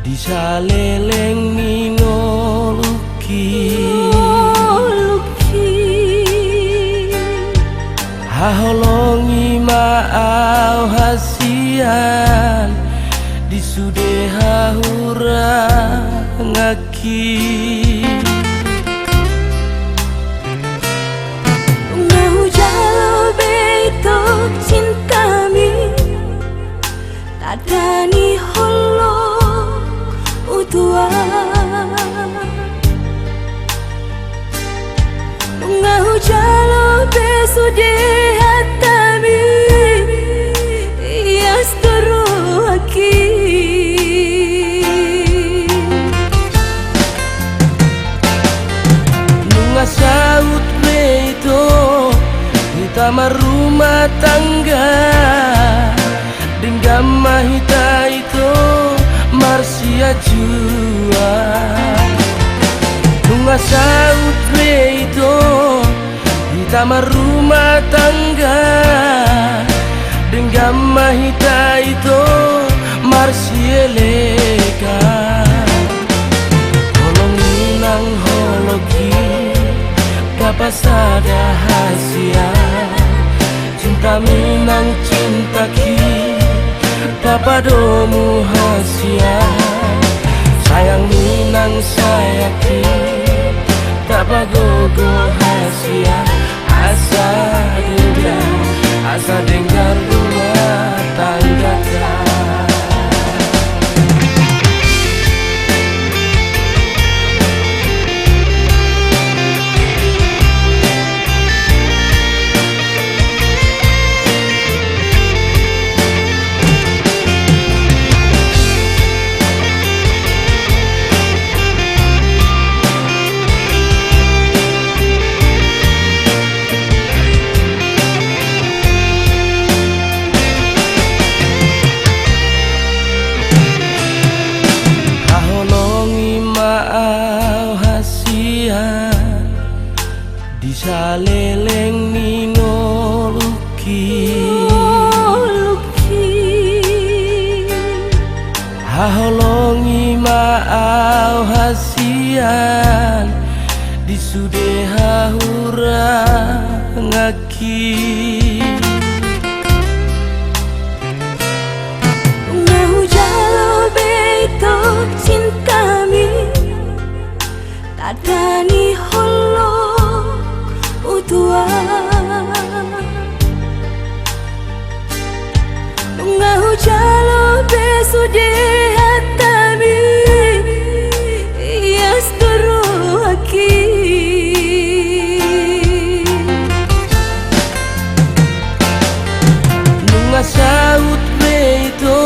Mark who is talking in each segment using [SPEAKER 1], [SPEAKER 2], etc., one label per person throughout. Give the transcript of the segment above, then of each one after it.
[SPEAKER 1] Disaleleng nino luki haholongi maau hasian disude hahura ngaki
[SPEAKER 2] ngau jalo betok cintami tadani holo utua ngau jalo besude hatami yasturu aki
[SPEAKER 1] nunga saut beito kita rumah tangga dengan mahita itu Marsia jua bunga saut itu kita rumah tangga dengan mahita itu Marsia leka holong minang hologi kapasada hasia cinta minang cinta ki papadomu hasia sayang minang sayaki tak bagogo hasia asa dengar rumah tangga disaleleng nino luki haholongi maau hasian disude hahura ngaki
[SPEAKER 2] ngau jalo betok cintami tadani holo utua ngau jalo besude hatami yasturu aki
[SPEAKER 1] nunga saut beito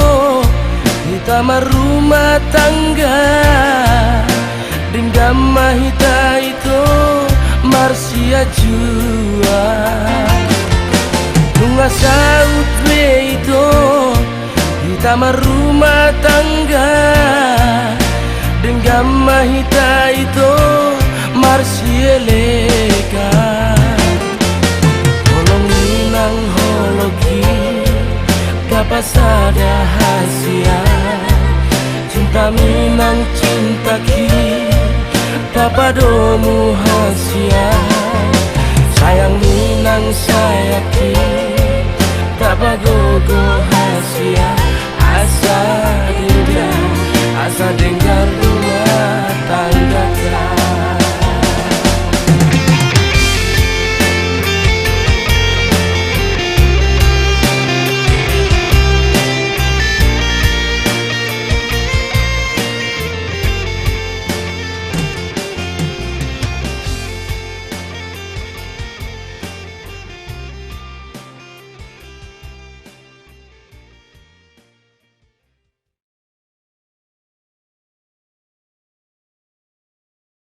[SPEAKER 1] kita rumah tangga dengan mahita itu Marsia jua nunga saut itu kita rumah tangga dengan mahita itu Marsia leka holong minang hologi kapasada hasia cinta minang cinta ki papadomu hasia sayang minang sayaki tak bagogo hasia asa dengar